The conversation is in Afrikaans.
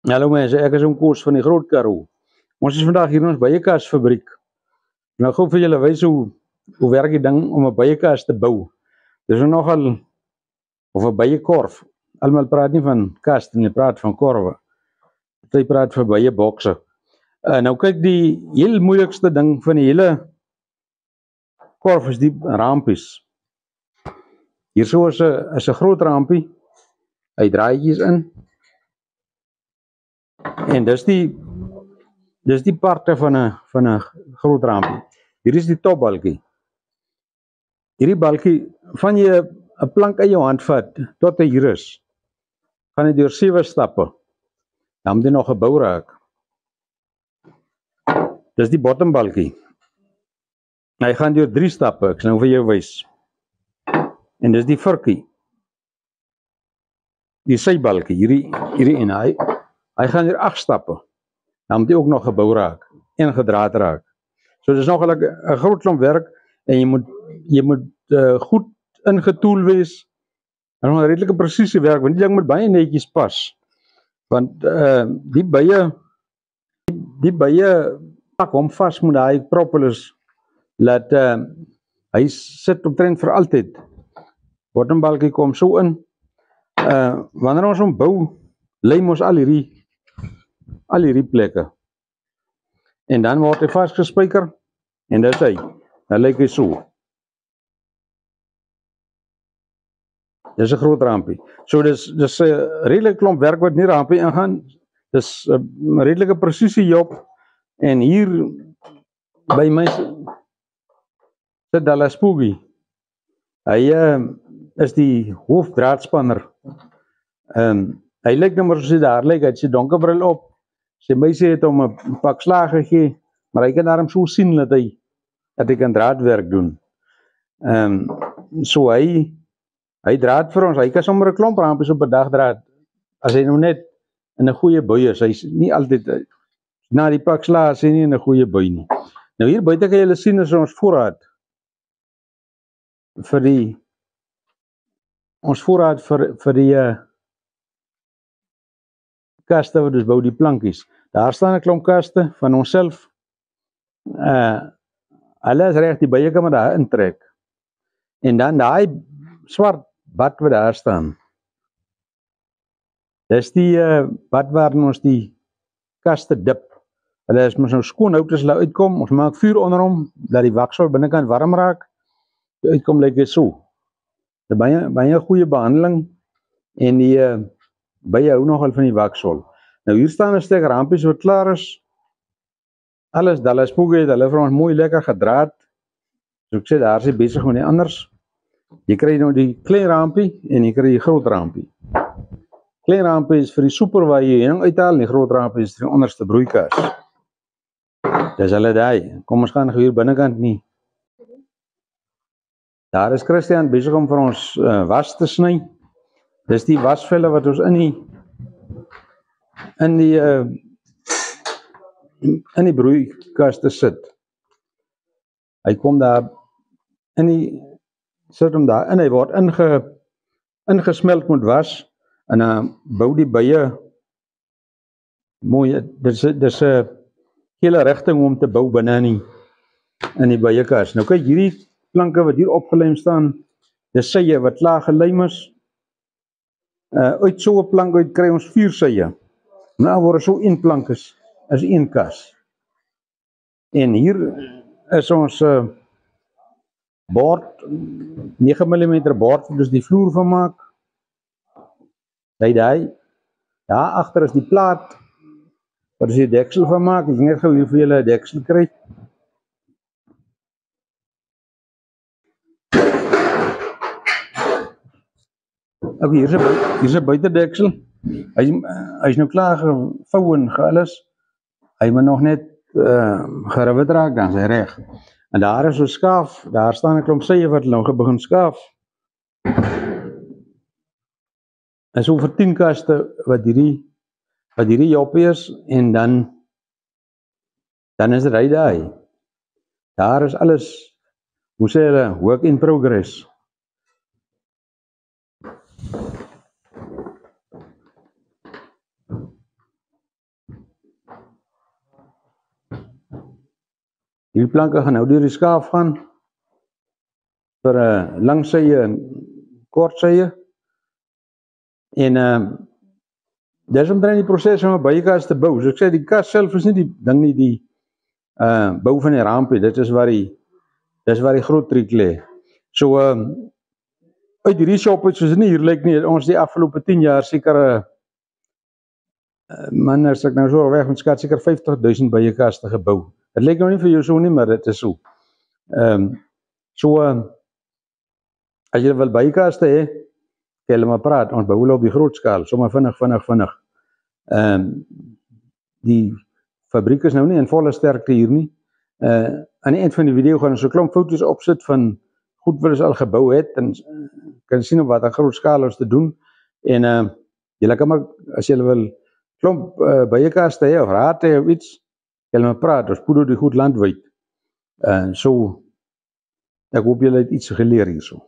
Hallo mense, ek is Koos van die Groot Karoo. Ons is vandag hier in ons beiekasfabriek. Nou gou vir julle wys hoe werk die ding om 'n beiekas te bou. Dis nogal of 'n beiekorf. Almal praat nie van kaste nie, praat van korwe. Jy praat van beiebokse. Nou kyk, die heel moeilikste ding van die hele korf is die rampies. Hier so is 'n groot rampie. Hy draaitjies in. En dis die parte van 'n groot rampie. Hier is die topbalkie. Hierdie balkie, van jy 'n plank in jou hand vat tot hy hier is, gaan hy deur 7 stappe. Dan moet jy nog gebou raak. Dis die bottombalkie. Hy gaan deur 3 stappe, ek sal nou vir jou wys. En dis die vurkie. Die sybalkie, hierdie en hy gaan deur 8 stappe. Dan moet jy ook nog gebou raak en gedraad raak. So dis nogal 'n groot klomp werk en jy moet goed ingetool wees. En 'n redelike presisie werk, want die ding moet baie netjies pas. Want die bye pak hom vas met daai propolis laat hy sit omtrent vir altyd. Bottombalkie kom so in. Wanneer ons hom bou, lym ons al hierdie plekke. En dan word hy vasgespijker en dis hy. Dan lyk hy so. Dis 'n groot rampie. So dis 'n redelike klomp werk wat nie rampie ingaan. Dis 'n redelike presisie job. En hier by my sit Dallas Poogie. Hy is die hoofdraadspanner. Hy lyk nou maar soos hy daar lyk. Hy het sy donkerbril op. Sy meisie het hom 'n pak slaag gegee, maar hy kan daarom so sien dat hy kan draadwerk doen. So hy draad vir ons. Hy kan sommer 'n klomp rampies op 'n dag draad. As hy nou net in 'n goeie bui is. Hy's nie altyd na die pak slaag is hy nie in 'n goeie bui nie. Nou hier buite kan julle sien is ons voorraad vir die kaste wat ons bou, die plankies. Daar staan 'n klomp kaste van onsself. Hulle is reg, die bye kan maar daar intrek. En dan daai swart bad wat daar staan. Dis die bad waarin ons die kaste dip. Hulle is mos nou skoon hout as hulle uitkom. Ons maak vuur onder hom, dat die waksel binnekant warm raak. Die uitkom lyk dit so. Dis baie goeie behandeling en die bye hou nogal van die waksel. Nou hier staan 'n stuk rampies wat klaar is. Alles Dallas Poogie het hulle vir ons mooi lekker gedraad. So ek sê daar is hy besig met die anders. Jy kry nou die klein rampie en jy kry die groot rampie. Klein rampie is vir die soeper waar jy heuning uithaal en die groot rampie is vir die onderste broeikas. Dis hulle daai. Kom ons gaan hier binnekant nie. Daar is Christian besig om vir ons was te sny. Dis die wasvelle wat ons in die broeikas te sit. Hy kom daar sit hom daar in, hy word ingesmelt met was en dan bou die bye mooi. Dis 'n hele rigting om te bou binne in die byekas. Nou kyk hierdie planke wat hier opgelym staan, dis sye wat klaar gelym is. Uit so 'n plank uit kry ons 4 sye. Nou word so 1 plank is 1 kas. En hier is ons bord, 9 mm bord, dus die vloer van maak. Daai. Daar agter is die plaat wat ons die deksel van maak. Ek net gou hier vir julle 'n deksel kry. Ok, hier is 'n buitedeksel. Hy's nou klaar gevou en alles. Hy moet nog net geriwet raak, dan is hy reg. En daar is so 'n skaaf, daar staan 'n klomp sye wat nou begin skaaf. En so vir 10 kaste wat hierdie joppie is en dan is dit hy daai. Daar is alles, hoe sê hulle, work in progress. Hierdie planke gaan nou deur die skaaf gaan vir 'n lang sye en kort sye. En dis omtrent die proses om 'n byekas te bou. So ek sê die kas self is nie die ding nie, die bou van die rampie. Dit is waar die groot triek lê. So uit hierdie shop het soos dit nie hier lyk nie, ons die afgelope 10 jaar seker man, as ek nou so weg met skat, seker 50.000 byekaste gebou. Dit lyk nou nie vir jou so nie, maar dit is so. As jy wil byekaste hê, kan jy maar praat, ons bou hulle op die groot skaal, sommer vinnig. Die fabriek is nou nie in volle sterkte hier nie. Aan die eind van die video gaan ons 'n klomp foto's opsit van goed wat ons al gebou het en kan sien op wat 'n groot skaal ons te doen. En julle kan maar, as julle wil klomp byekaste hê of raad hê of iets, julle maar praat, ons poeder die goed landwyd. So ek hoop julle het iets geleer hierso.